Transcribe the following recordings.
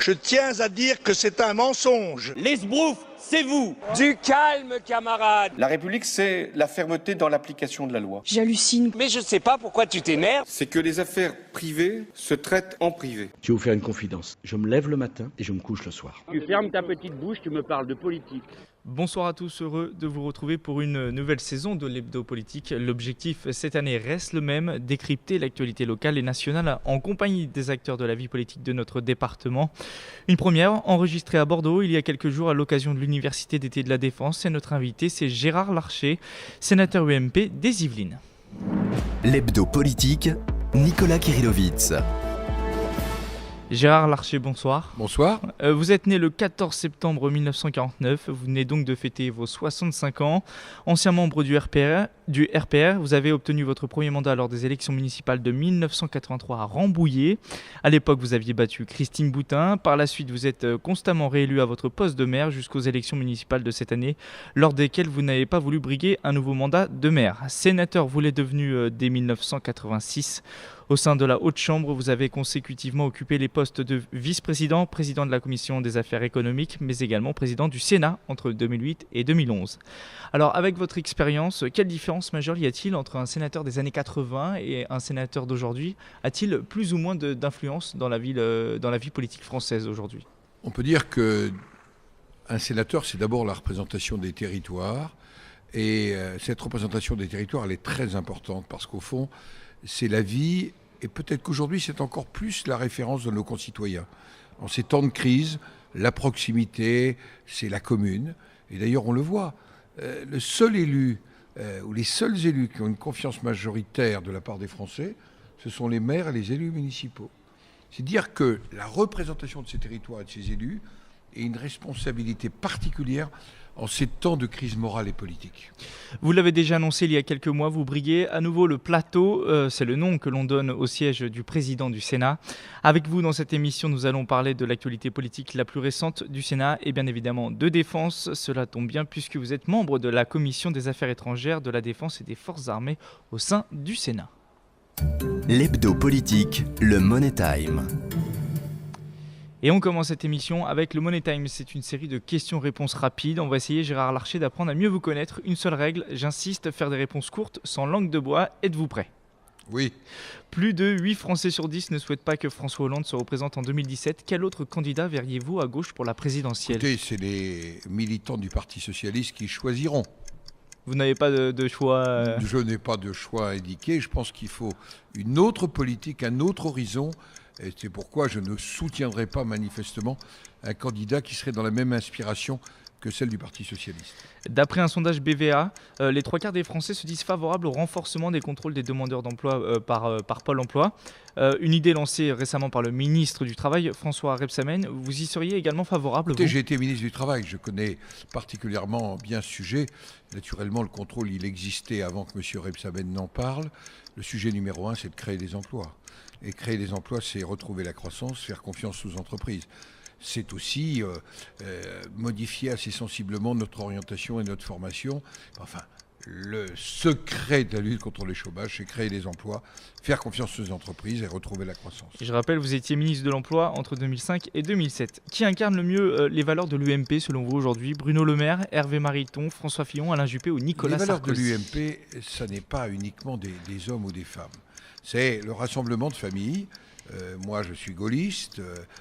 Je tiens à dire que c'est un mensonge. Les sbroufs, c'est vous. Du calme, camarades. La République, c'est la fermeté dans l'application de la loi. J'hallucine. Mais je sais pas pourquoi tu t'énerves. C'est que les affaires privées se traitent en privé. Je vais vous faire une confidence. Je me lève le matin et je me couche le soir. Tu fermes ta petite bouche, tu me parles de politique. Bonsoir à tous, heureux de vous retrouver pour une nouvelle saison de l'Hebdo Politique. L'objectif cette année reste le même, décrypter l'actualité locale et nationale en compagnie des acteurs de la vie politique de notre département. Une première enregistrée à Bordeaux il y a quelques jours à l'occasion de l'Université d'été de la Défense. Et notre invité, c'est Gérard Larcher, sénateur UMP des Yvelines. L'Hebdo Politique, Nicolas Kirillovitz. Gérard Larcher, bonsoir. Bonsoir. Vous êtes né le 14 septembre 1949, vous venez donc de fêter vos 65 ans. Ancien membre du RPR, vous avez obtenu votre premier mandat lors des élections municipales de 1983 à Rambouillet. À l'époque, vous aviez battu Christine Boutin. Par la suite, vous êtes constamment réélu à votre poste de maire jusqu'aux élections municipales de cette année, lors desquelles vous n'avez pas voulu briguer un nouveau mandat de maire. Sénateur, vous l'êtes devenu dès 1986. Au sein de la Haute-Chambre, vous avez consécutivement occupé les postes de vice-président, président de la Commission des affaires économiques, mais également président du Sénat entre 2008 et 2011. Alors, avec votre expérience, quelle différence majeure y a-t-il entre un sénateur des années 80 et un sénateur d'aujourd'hui ? A-t-il plus ou moins d'influence dans la vie politique française aujourd'hui ? On peut dire qu'un sénateur, c'est d'abord la représentation des territoires. Et cette représentation des territoires, elle est très importante parce qu'au fond, c'est la vie, et peut-être qu'aujourd'hui, c'est encore plus la référence de nos concitoyens. En ces temps de crise, la proximité, c'est la commune. Et d'ailleurs, on le voit, le seul élu, ou les seuls élus qui ont une confiance majoritaire de la part des Français, ce sont les maires et les élus municipaux. C'est dire que la représentation de ces territoires et de ces élus est une responsabilité particulière en ces temps de crise morale et politique. Vous l'avez déjà annoncé il y a quelques mois, vous briguez à nouveau le plateau, c'est le nom que l'on donne au siège du président du Sénat. Avec vous dans cette émission, nous allons parler de l'actualité politique la plus récente du Sénat et bien évidemment de défense. Cela tombe bien puisque vous êtes membre de la Commission des affaires étrangères, de la défense et des forces armées au sein du Sénat. L'Hebdo Politique, le Money Time. Et on commence cette émission avec le Money Time. C'est une série de questions-réponses rapides. On va essayer, Gérard Larcher, d'apprendre à mieux vous connaître. Une seule règle, j'insiste, faire des réponses courtes, sans langue de bois. Êtes-vous prêt ? Oui. Plus de 8 Français sur 10 ne souhaitent pas que François Hollande se représente en 2017. Quel autre candidat verriez-vous à gauche pour la présidentielle ? Écoutez, c'est les militants du Parti Socialiste qui choisiront. Vous n'avez pas de choix Je n'ai pas de choix indiqué. Je pense qu'il faut une autre politique, un autre horizon. Et c'est pourquoi je ne soutiendrai pas manifestement un candidat qui serait dans la même inspiration que celle du Parti Socialiste. D'après un sondage BVA, les 3/4 des Français se disent favorables au renforcement des contrôles des demandeurs d'emploi par Pôle emploi. Une idée lancée récemment par le ministre du Travail, François Rebsamen. Vous y seriez également favorable ? Écoutez, j'ai été ministre du Travail, je connais particulièrement bien ce sujet. Naturellement, le contrôle, il existait avant que M. Rebsamen n'en parle. Le sujet numéro 1, c'est de créer des emplois. Et créer des emplois, c'est retrouver la croissance, faire confiance aux entreprises. C'est aussi modifier assez sensiblement notre orientation et notre formation. Enfin, le secret de la lutte contre le chômage, c'est créer des emplois, faire confiance aux entreprises et retrouver la croissance. Je rappelle, vous étiez ministre de l'Emploi entre 2005 et 2007. Qui incarne le mieux les valeurs de l'UMP selon vous aujourd'hui ? Bruno Le Maire, Hervé Mariton, François Fillon, Alain Juppé ou Nicolas Sarkozy ? Les valeurs de l'UMP, ça n'est pas uniquement des hommes ou des femmes. C'est le rassemblement de familles. Moi, je suis gaulliste,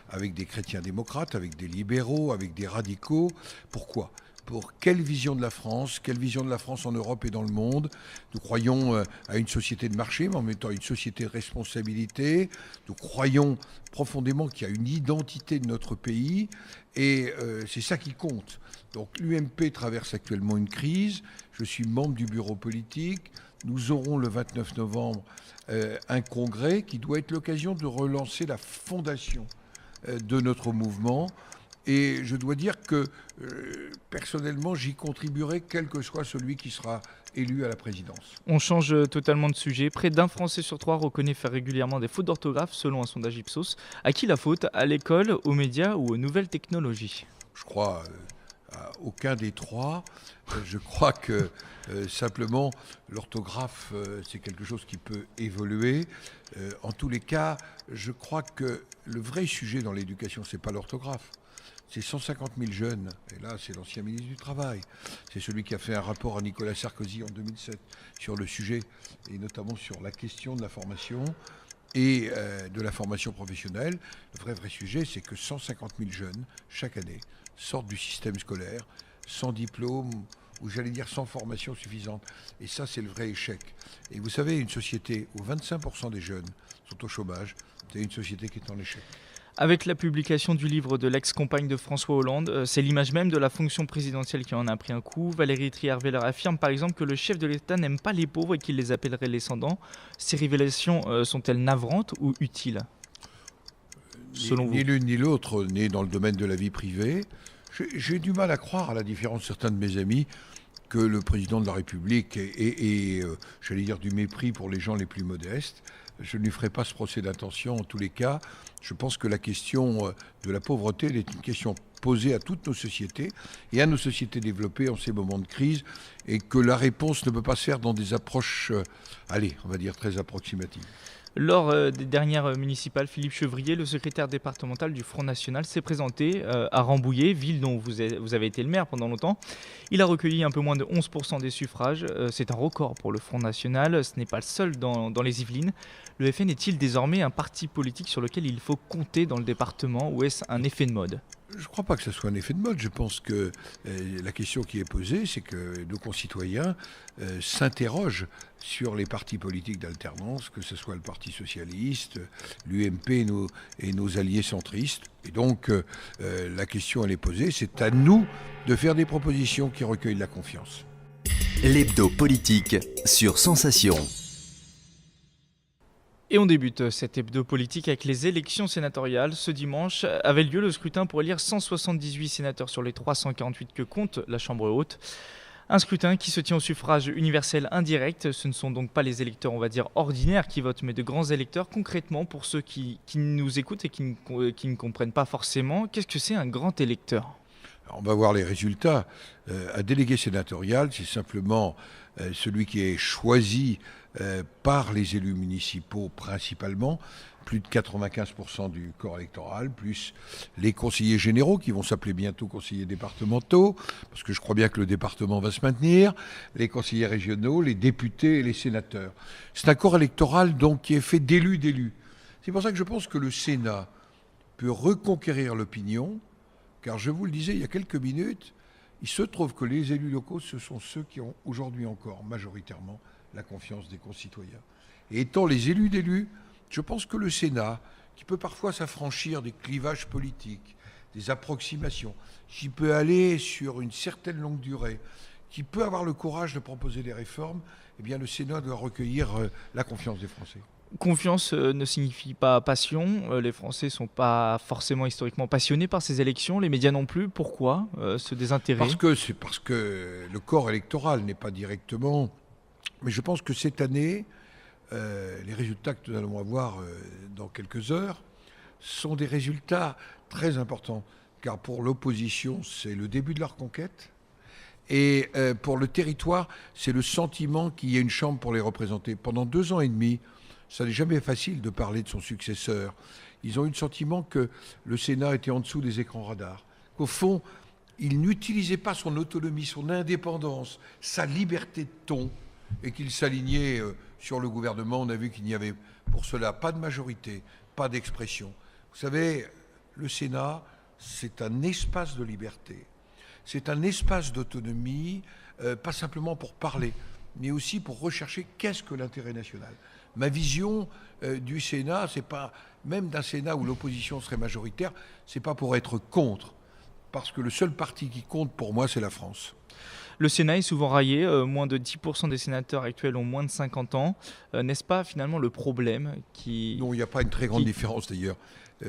avec des chrétiens démocrates, avec des libéraux, avec des radicaux. Pourquoi ? Pour quelle vision de la France ? Quelle vision de la France en Europe et dans le monde ? Nous croyons à une société de marché, mais en même temps une société de responsabilité. Nous croyons profondément qu'il y a une identité de notre pays et c'est ça qui compte. Donc l'UMP traverse actuellement une crise. Je suis membre du bureau politique. Nous aurons le 29 novembre un congrès qui doit être l'occasion de relancer la fondation de notre mouvement. Et je dois dire que personnellement, j'y contribuerai, quel que soit celui qui sera élu à la présidence. On change totalement de sujet. Près d'un Français sur 3 reconnaît faire régulièrement des fautes d'orthographe, selon un sondage Ipsos. À qui la faute ? À l'école, aux médias ou aux nouvelles technologies ? Je crois aucun des trois. Je crois que simplement l'orthographe, c'est quelque chose qui peut évoluer. En tous les cas, je crois que le vrai sujet dans l'éducation, c'est pas l'orthographe. C'est 150 000 jeunes, et là c'est l'ancien ministre du Travail, c'est celui qui a fait un rapport à Nicolas Sarkozy en 2007 sur le sujet, et notamment sur la question de la formation et de la formation professionnelle. Le vrai sujet, c'est que 150 000 jeunes, chaque année, sortent du système scolaire sans diplôme, ou j'allais dire sans formation suffisante. Et ça, c'est le vrai échec. Et vous savez, une société où 25% des jeunes sont au chômage, c'est une société qui est en échec. Avec la publication du livre de l'ex-compagne de François Hollande, c'est l'image même de la fonction présidentielle qui en a pris un coup. Valérie Trierweiler affirme par exemple que le chef de l'État n'aime pas les pauvres et qu'il les appellerait les descendants. Ces révélations sont-elles navrantes ou utiles, selon vous ? Ni l'une ni l'autre n'est dans le domaine de la vie privée. J'ai du mal à croire, à la différence de certains de mes amis, que le président de la République ait j'allais dire, du mépris pour les gens les plus modestes. Je ne lui ferai pas ce procès d'intention en tous les cas. Je pense que la question de la pauvreté elle est une question posée à toutes nos sociétés et à nos sociétés développées en ces moments de crise, et que la réponse ne peut pas se faire dans des approches, on va dire très approximatives. Lors des dernières municipales, Philippe Chevrier, le secrétaire départemental du Front National, s'est présenté à Rambouillet, ville dont vous avez été le maire pendant longtemps. Il a recueilli un peu moins de 11% des suffrages. C'est un record pour le Front National. Ce n'est pas le seul dans les Yvelines. Le FN est-il désormais un parti politique sur lequel il faut compter dans le département, ou est-ce un effet de mode ? Je ne crois pas que ce soit un effet de mode. Je pense que la question qui est posée, c'est que nos concitoyens s'interrogent sur les partis politiques d'alternance, que ce soit le Parti socialiste, l'UMP et nos alliés centristes. Et donc, la question, elle est posée. C'est à nous de faire des propositions qui recueillent la confiance. L'hebdo politique sur Sensation. Et on débute cette hebdo politique avec les élections sénatoriales. Ce dimanche avait lieu le scrutin pour élire 178 sénateurs sur les 348 que compte la Chambre haute. Un scrutin qui se tient au suffrage universel indirect. Ce ne sont donc pas les électeurs, on va dire, ordinaires qui votent, mais de grands électeurs. Concrètement, pour ceux qui nous écoutent et qui ne comprennent pas forcément, qu'est-ce que c'est un grand électeur ? Alors, on va voir les résultats. Un délégué sénatorial, c'est simplement celui qui est choisi par les élus municipaux principalement, plus de 95% du corps électoral, plus les conseillers généraux qui vont s'appeler bientôt conseillers départementaux, parce que je crois bien que le département va se maintenir, les conseillers régionaux, les députés et les sénateurs. C'est un corps électoral donc qui est fait d'élus. C'est pour ça que je pense que le Sénat peut reconquérir l'opinion, car je vous le disais il y a quelques minutes, il se trouve que les élus locaux, ce sont ceux qui ont aujourd'hui encore majoritairement la confiance des concitoyens. Et étant les élus d'élus, je pense que le Sénat, qui peut parfois s'affranchir des clivages politiques, des approximations, qui peut aller sur une certaine longue durée, qui peut avoir le courage de proposer des réformes, eh bien le Sénat doit recueillir la confiance des Français. Confiance ne signifie pas passion. Les Français ne sont pas forcément historiquement passionnés par ces élections, les médias non plus. Pourquoi ce désintérêt ? Parce que le corps électoral n'est pas directement... Mais je pense que cette année, les résultats que nous allons avoir dans quelques heures sont des résultats très importants. Car pour l'opposition, c'est le début de la reconquête. Et pour le territoire, c'est le sentiment qu'il y ait une chambre pour les représenter. Pendant 2 ans et demi, ça n'est jamais facile de parler de son successeur. Ils ont eu le sentiment que le Sénat était en dessous des écrans radars. Qu'au fond, il n'utilisait pas son autonomie, son indépendance, sa liberté de ton, et qu'il s'alignait sur le gouvernement. On a vu qu'il n'y avait pour cela pas de majorité, pas d'expression. Vous savez, le Sénat, c'est un espace de liberté. C'est un espace d'autonomie, pas simplement pour parler, mais aussi pour rechercher qu'est-ce que l'intérêt national. Ma vision du Sénat, c'est pas, même d'un Sénat où l'opposition serait majoritaire, c'est pas pour être contre, parce que le seul parti qui compte pour moi, c'est la France. Le Sénat est souvent raillé, moins de 10% des sénateurs actuels ont moins de 50 ans. N'est-ce pas finalement le problème qui... Non, il n'y a pas une très grande différence d'ailleurs.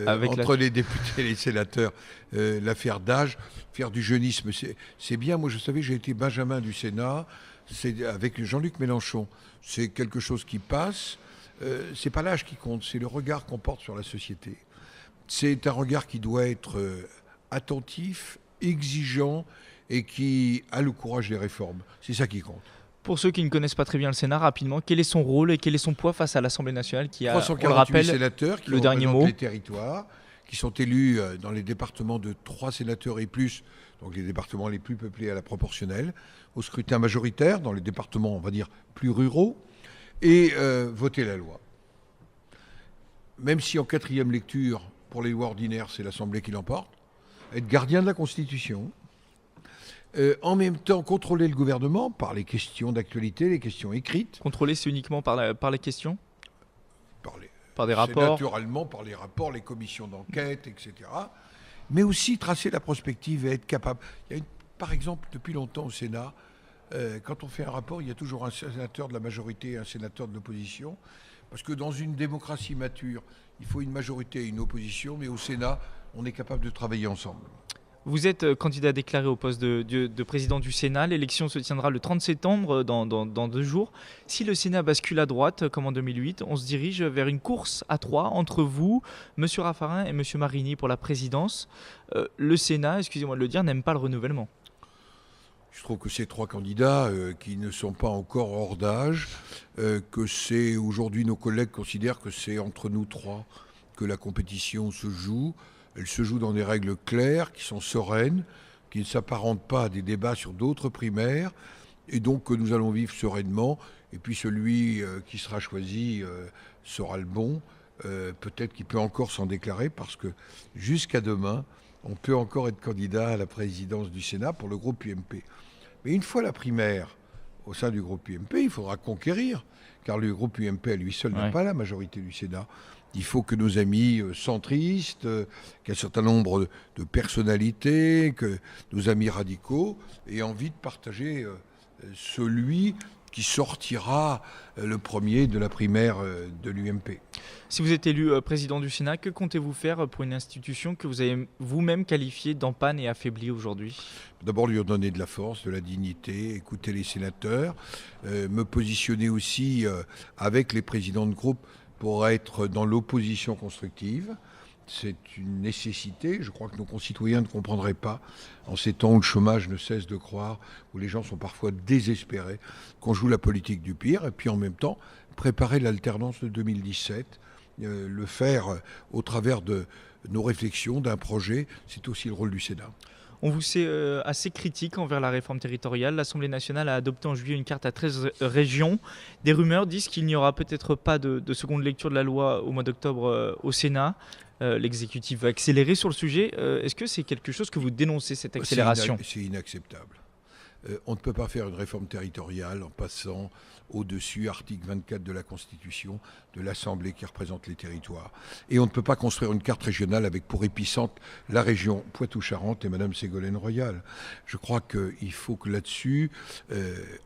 Entre les députés et les sénateurs, l'affaire d'âge, faire du jeunisme, c'est bien. Moi, je savais, j'ai été Benjamin du Sénat, c'est avec Jean-Luc Mélenchon. C'est quelque chose qui passe. C'est pas l'âge qui compte, c'est le regard qu'on porte sur la société. C'est un regard qui doit être attentif, exigeant et qui a le courage des réformes. C'est ça qui compte. Pour ceux qui ne connaissent pas très bien le Sénat, rapidement, quel est son rôle et quel est son poids face à l'Assemblée nationale qui a, on le 348 rappelle, sénateurs qui le dernier représentent mot. les territoires, qui sont élus dans les départements de 3 sénateurs et plus, donc les départements les plus peuplés à la proportionnelle, au scrutin majoritaire, dans les départements, on va dire, plus ruraux, et voter la loi. Même si en 4e lecture, pour les lois ordinaires, c'est l'Assemblée qui l'emporte, être gardien de la Constitution, en même temps contrôler le gouvernement par les questions d'actualité, les questions écrites. Contrôler, c'est uniquement par les questions, par des C'est rapports. naturellement par les rapports, les commissions d'enquête, etc. Mais aussi tracer la prospective et être capable. Il y a par exemple, depuis longtemps au Sénat, quand on fait un rapport, il y a toujours un sénateur de la majorité et un sénateur de l'opposition. Parce que dans une démocratie mature, il faut une majorité et une opposition, mais au Sénat, on est capable de travailler ensemble. Vous êtes candidat déclaré au poste de président du Sénat. L'élection se tiendra le 30 septembre, dans 2 jours. Si le Sénat bascule à droite, comme en 2008, on se dirige vers une course à 3 entre vous, M. Raffarin et M. Marini pour la présidence. Le Sénat, excusez-moi de le dire, n'aime pas le renouvellement. Je trouve que ces 3 candidats qui ne sont pas encore hors d'âge, que c'est aujourd'hui nos collègues considèrent que c'est entre nous 3 que la compétition se joue. Elle se joue dans des règles claires, qui sont sereines, qui ne s'apparentent pas à des débats sur d'autres primaires, et donc que nous allons vivre sereinement. Et puis celui qui sera choisi sera le bon. Peut-être qu'il peut encore s'en déclarer, parce que jusqu'à demain, on peut encore être candidat à la présidence du Sénat pour le groupe UMP. Mais une fois la primaire au sein du groupe UMP, il faudra conquérir, car le groupe UMP à lui seul n'a pas la majorité du Sénat. Il faut que nos amis centristes, qu'un certain nombre de personnalités, que nos amis radicaux aient envie de partager celui qui sortira le premier de la primaire de l'UMP. Si vous êtes élu président du Sénat, que comptez-vous faire pour une institution que vous avez vous-même qualifiée d'empanne et affaiblie aujourd'hui ? D'abord lui redonner de la force, de la dignité, écouter les sénateurs, me positionner aussi avec les présidents de groupe pour être dans l'opposition constructive. C'est une nécessité. Je crois que nos concitoyens ne comprendraient pas, en ces temps où le chômage ne cesse de croître, où les gens sont parfois désespérés, qu'on joue la politique du pire. Et puis en même temps, préparer l'alternance de 2017, le faire au travers de nos réflexions, d'un projet, c'est aussi le rôle du Sénat. On vous sait assez critique envers la réforme territoriale. L'Assemblée nationale a adopté en juillet une carte à 13 régions. Des rumeurs disent qu'il n'y aura peut-être pas de seconde lecture de la loi au mois d'octobre au Sénat. L'exécutif va accélérer sur le sujet. Est-ce que c'est quelque chose que vous dénoncez, cette accélération ? C'est inacceptable. On ne peut pas faire une réforme territoriale en passant au-dessus, article 24 de la Constitution, de l'Assemblée qui représente les territoires. Et on ne peut pas construire une carte régionale avec pour épicentre la région Poitou-Charentes et Mme Ségolène Royal. Je crois qu'il faut que là-dessus,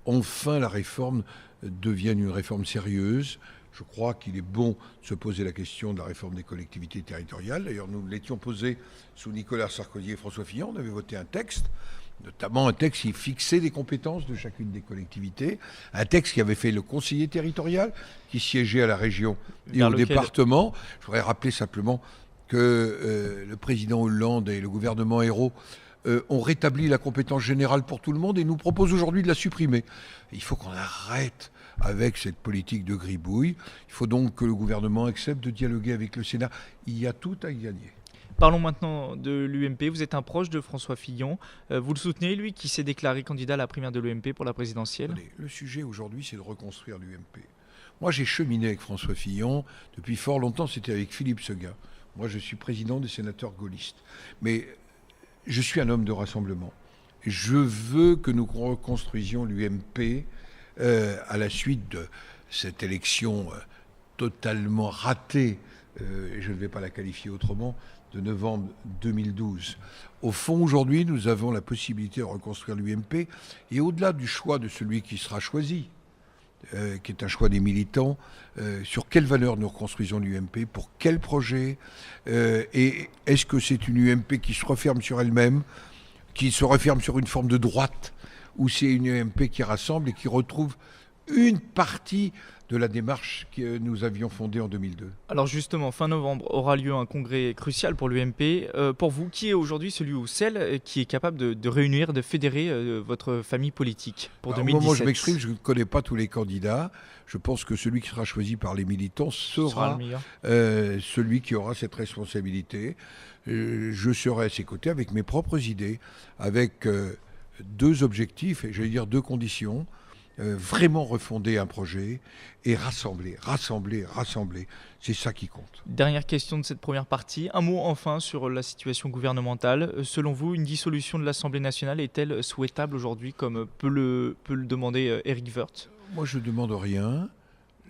enfin la réforme devienne une réforme sérieuse. Je crois qu'il est bon de se poser la question de la réforme des collectivités territoriales. D'ailleurs, nous l'étions posé sous Nicolas Sarkozy et François Fillon. On avait voté un texte, notamment un texte qui fixait les compétences de chacune des collectivités, un texte qui avait fait le conseiller territorial, qui siégeait à la région et au département. Je voudrais rappeler simplement que le président Hollande et le gouvernement Ayrault ont rétabli la compétence générale pour tout le monde et nous proposent aujourd'hui de la supprimer. Il faut qu'on arrête avec cette politique de gribouille. Il faut donc que le gouvernement accepte de dialoguer avec le Sénat. Il y a tout à y gagner. Parlons maintenant de l'UMP. Vous êtes un proche de François Fillon. Vous le soutenez, lui, qui s'est déclaré candidat à la primaire de l'UMP pour la présidentielle ? Allez, le sujet aujourd'hui, c'est de reconstruire l'UMP. Moi, j'ai cheminé avec François Fillon depuis fort longtemps. C'était avec Philippe Seguin. Moi, je suis président des sénateurs gaullistes. Mais je suis un homme de rassemblement. Je veux que nous reconstruisions l'UMP à la suite de cette élection totalement ratée, et je ne vais pas la qualifier autrement, de novembre 2012. Au fond, aujourd'hui, nous avons la possibilité de reconstruire l'UMP, et au-delà du choix de celui qui sera choisi, qui est un choix des militants, sur quelles valeurs nous reconstruisons l'UMP, pour quel projet, et est-ce que c'est une UMP qui se referme sur elle-même, qui se referme sur une forme de droite, ou c'est une UMP qui rassemble et qui retrouve une partie de la démarche que nous avions fondée en 2002. Alors justement, fin novembre aura lieu un congrès crucial pour l'UMP. Pour vous, qui est aujourd'hui celui ou celle qui est capable de réunir, de fédérer votre famille politique pour 2017 Au moment où je m'exprime, je ne connais pas tous les candidats. Je pense que celui qui sera choisi par les militants sera celui qui aura cette responsabilité. Je serai à ses côtés avec mes propres idées, avec deux objectifs, et j'allais dire deux conditions. Vraiment refonder un projet et rassembler. C'est ça qui compte. Dernière question de cette première partie. Un mot enfin sur la situation gouvernementale. Selon vous, une dissolution de l'Assemblée nationale est-elle souhaitable aujourd'hui, comme peut le demander Éric Woerth ? Moi, je ne demande rien.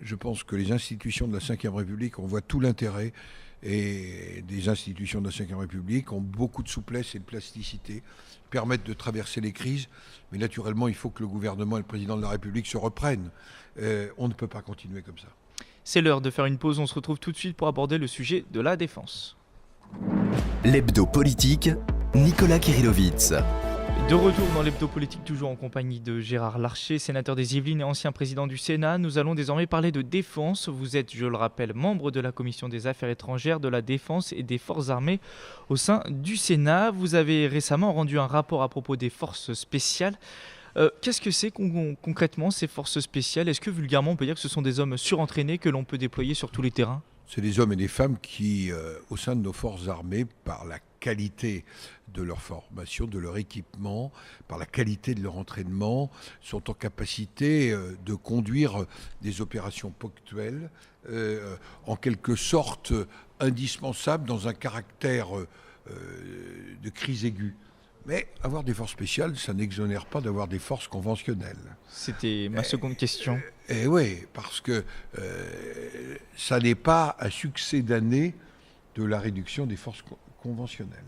Je pense que les institutions de la Ve République, on voit tout l'intérêt, et des institutions de la Ve République ont beaucoup de souplesse et de plasticité, permettent de traverser les crises, mais naturellement, il faut que le gouvernement et le président de la République se reprennent. On ne peut pas continuer comme ça. C'est l'heure de faire une pause, on se retrouve tout de suite pour aborder le sujet de la défense. L'hebdo politique, Nicolas Kirillovitz. De retour dans l'hebdo politique, toujours en compagnie de Gérard Larcher, sénateur des Yvelines et ancien président du Sénat. Nous allons désormais parler de défense. Vous êtes, je le rappelle, membre de la Commission des Affaires étrangères, de la Défense et des Forces armées au sein du Sénat. Vous avez récemment rendu un rapport à propos des forces spéciales. Qu'est-ce que c'est concrètement ces forces spéciales ? Est-ce que vulgairement on peut dire que ce sont des hommes surentraînés que l'on peut déployer sur tous les terrains ? C'est des hommes et des femmes qui, au sein de nos forces armées, par la qualité de leur formation, de leur équipement, par la qualité de leur entraînement, sont en capacité de conduire des opérations ponctuelles, en quelque sorte indispensables dans un caractère de crise aiguë. Mais avoir des forces spéciales, ça n'exonère pas d'avoir des forces conventionnelles. C'était ma seconde question. Et oui, parce que ça n'est pas un succès d'année de la réduction des forces conventionnelles.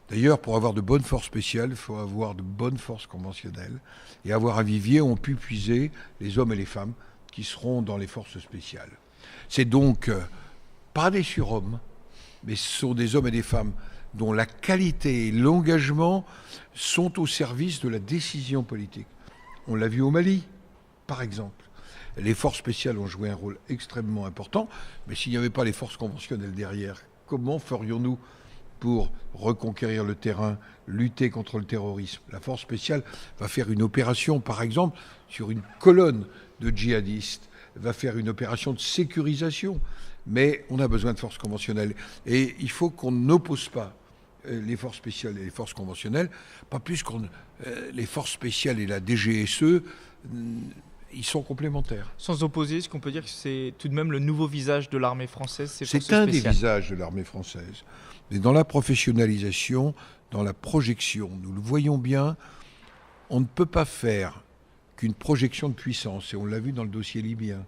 D'ailleurs, pour avoir de bonnes forces spéciales, il faut avoir de bonnes forces conventionnelles. Et avoir un vivier où on peut puiser les hommes et les femmes qui seront dans les forces spéciales. C'est donc pas des surhommes, mais ce sont des hommes et des femmes dont la qualité et l'engagement sont au service de la décision politique. On l'a vu au Mali, par exemple. Les forces spéciales ont joué un rôle extrêmement important, mais s'il n'y avait pas les forces conventionnelles derrière, comment ferions-nous pour reconquérir le terrain, lutter contre le terrorisme ? La force spéciale va faire une opération, par exemple, sur une colonne de djihadistes, va faire une opération de sécurisation, mais on a besoin de forces conventionnelles. Et il faut qu'on n'oppose pas les forces spéciales et les forces conventionnelles, pas plus qu'on les forces spéciales et la DGSE, ils sont complémentaires. Sans opposer, est-ce qu'on peut dire que c'est tout de même le nouveau visage de l'armée française, ces forces spéciales ? C'est un spéciales ? des visages de l'armée française. Mais dans la professionnalisation, dans la projection, nous le voyons bien, on ne peut pas faire qu'une projection de puissance, et on l'a vu dans le dossier libyen.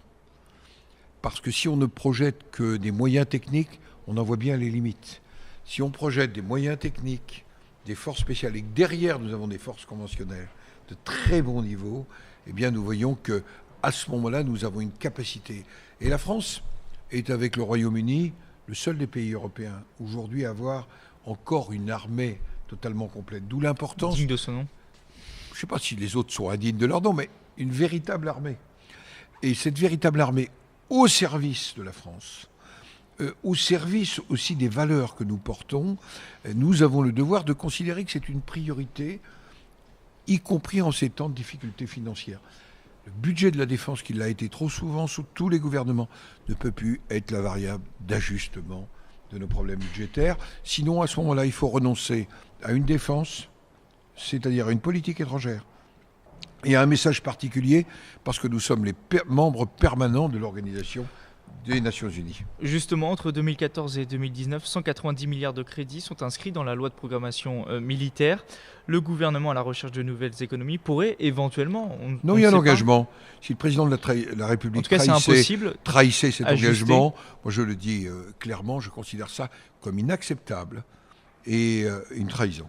Parce que si on ne projette que des moyens techniques, on en voit bien les limites. Si on projette des moyens techniques, des forces spéciales, et que derrière nous avons des forces conventionnelles de très bon niveau, eh bien nous voyons qu'à ce moment-là, nous avons une capacité. Et la France est, avec le Royaume-Uni, le seul des pays européens aujourd'hui à avoir encore une armée totalement complète. D'où l'importance... Digne de son nom. Je ne sais pas si les autres sont indignes de leur nom, mais une véritable armée. Et cette véritable armée au service de la France, au service aussi des valeurs que nous portons, nous avons le devoir de considérer que c'est une priorité, y compris en ces temps de difficultés financières. Le budget de la défense, qui l'a été trop souvent sous tous les gouvernements, ne peut plus être la variable d'ajustement de nos problèmes budgétaires. Sinon, à ce moment-là, il faut renoncer à une défense, c'est-à-dire à une politique étrangère, et à un message particulier, parce que nous sommes les membres permanents de l'Organisation des Nations Unies. Justement, entre 2014 et 2019, 190 milliards de crédits sont inscrits dans la loi de programmation militaire. Le gouvernement, à la recherche de nouvelles économies, pourrait éventuellement... Non, il y a un engagement. Si le président de la République trahissait cet engagement, moi je le dis clairement, je considère ça comme inacceptable et une trahison.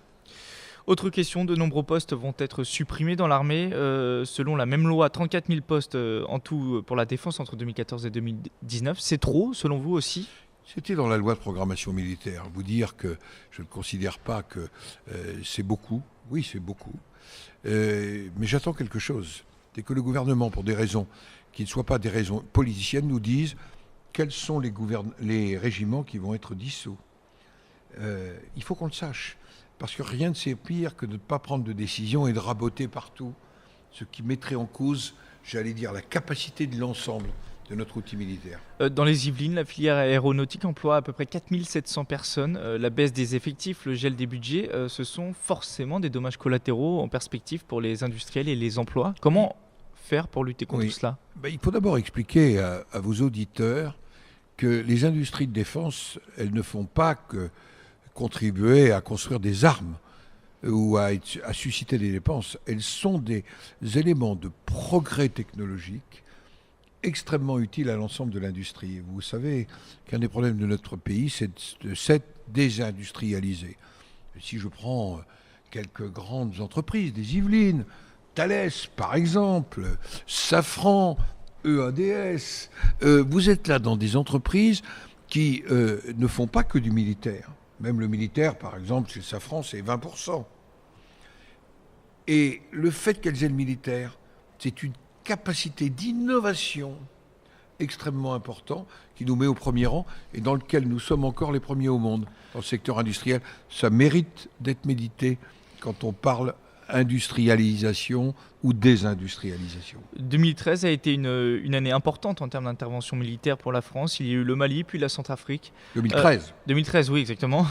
Autre question, de nombreux postes vont être supprimés dans l'armée. Selon la même loi, 34 000 postes en tout pour la défense entre 2014 et 2019. C'est trop, selon vous aussi ? C'était dans la loi de programmation militaire. Vous dire que je ne considère pas que c'est beaucoup. Oui, c'est beaucoup. Mais j'attends quelque chose. c'est que le gouvernement, pour des raisons qui ne soient pas des raisons politiciennes, nous dise quels sont les régiments qui vont être dissous. Il faut qu'on le sache, parce que rien ne c'est pire que de ne pas prendre de décision et de raboter partout, ce qui mettrait en cause, j'allais dire, la capacité de l'ensemble de notre outil militaire. Dans les Yvelines, la filière aéronautique emploie à peu près 4700 personnes. La baisse des effectifs, le gel des budgets, ce sont forcément des dommages collatéraux en perspective pour les industriels et les emplois. Comment faire pour lutter contre cela ? Il faut d'abord expliquer à vos auditeurs que les industries de défense, elles ne font pas que contribuer à construire des armes ou à susciter des dépenses. Elles sont des éléments de progrès technologique extrêmement utiles à l'ensemble de l'industrie. Vous savez qu'un des problèmes de notre pays, c'est de s'être désindustrialisé. Si je prends quelques grandes entreprises, des Yvelines, Thales par exemple, Safran, EADS, vous êtes là dans des entreprises qui ne font pas que du militaire. Même le militaire, par exemple, chez Safran, c'est 20%. Et le fait qu'elles aient le militaire, c'est une capacité d'innovation extrêmement importante qui nous met au premier rang et dans lequel nous sommes encore les premiers au monde. Dans le secteur industriel, ça mérite d'être médité quand on parle industrialisation ou désindustrialisation. 2013 a été une année importante en termes d'intervention militaire pour la France. Il y a eu le Mali, puis la Centrafrique. 2013 2013, oui, exactement.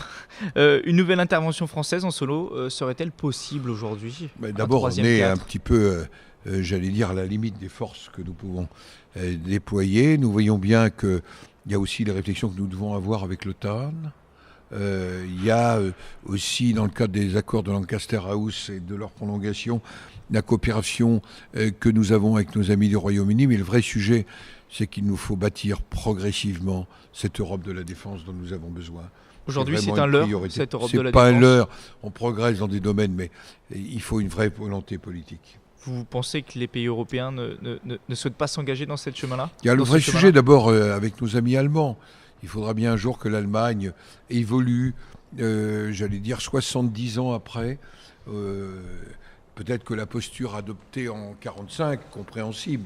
Une nouvelle intervention française en solo serait-elle possible aujourd'hui ? D'abord, on est un petit peu, j'allais dire, à la limite des forces que nous pouvons déployer. Nous voyons bien qu'il y a aussi les réflexions que nous devons avoir avec l'OTAN. Il y a aussi, dans le cadre des accords de Lancaster House et de leur prolongation, la coopération que nous avons avec nos amis du Royaume-Uni. Mais le vrai sujet, c'est qu'il nous faut bâtir progressivement cette Europe de la défense dont nous avons besoin. Aujourd'hui, c'est un leurre, cette Europe de la défense. C'est pas un leurre. On progresse dans des domaines, mais il faut une vraie volonté politique. Vous pensez que les pays européens ne souhaitent pas s'engager dans ce chemin-là ? Il y a le vrai sujet d'abord avec nos amis allemands. Il faudra bien un jour que l'Allemagne évolue, j'allais dire 70 ans après. Peut-être que la posture adoptée en 1945, compréhensible,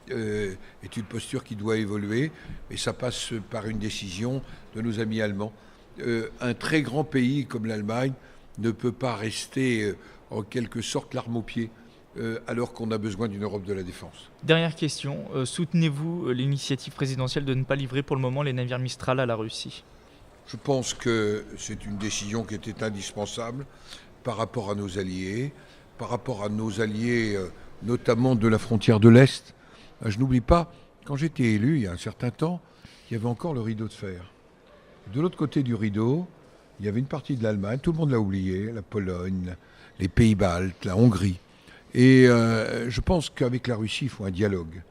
est une posture qui doit évoluer. Et ça passe par une décision de nos amis allemands. Un très grand pays comme l'Allemagne ne peut pas rester en quelque sorte l'arme au pied. Alors qu'on a besoin d'une Europe de la défense. Dernière question, soutenez-vous l'initiative présidentielle de ne pas livrer pour le moment les navires Mistral à la Russie ? Je pense que c'est une décision qui était indispensable par rapport à nos alliés, notamment de la frontière de l'Est. Je n'oublie pas, quand j'étais élu il y a un certain temps, il y avait encore le rideau de fer. De l'autre côté du rideau, il y avait une partie de l'Allemagne, tout le monde l'a oublié, la Pologne, les pays baltes, la Hongrie. Et je pense qu'avec la Russie, il faut un dialogue.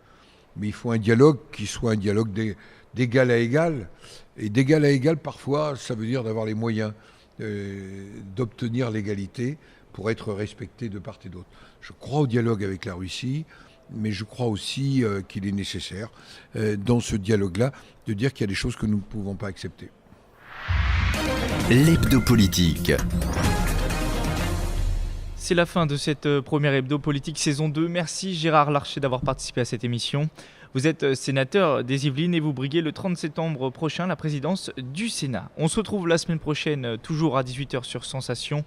Mais il faut un dialogue qui soit un dialogue d'égal à égal. Et d'égal à égal, parfois, ça veut dire d'avoir les moyens d'obtenir l'égalité pour être respecté de part et d'autre. Je crois au dialogue avec la Russie, mais je crois aussi qu'il est nécessaire, dans ce dialogue-là, de dire qu'il y a des choses que nous ne pouvons pas accepter. L'hebdo politique. C'est la fin de cette première hebdo politique saison 2. Merci Gérard Larcher d'avoir participé à cette émission. Vous êtes sénateur des Yvelines et vous briguez le 30 septembre prochain la présidence du Sénat. On se retrouve la semaine prochaine, toujours à 18h sur Sensation.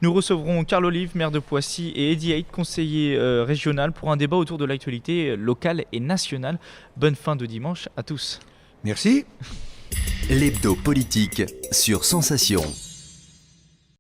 Nous recevrons Carl Olive, maire de Poissy, et Eddie Haït, conseiller régional, pour un débat autour de l'actualité locale et nationale. Bonne fin de dimanche à tous. Merci. L'hebdo politique sur Sensation.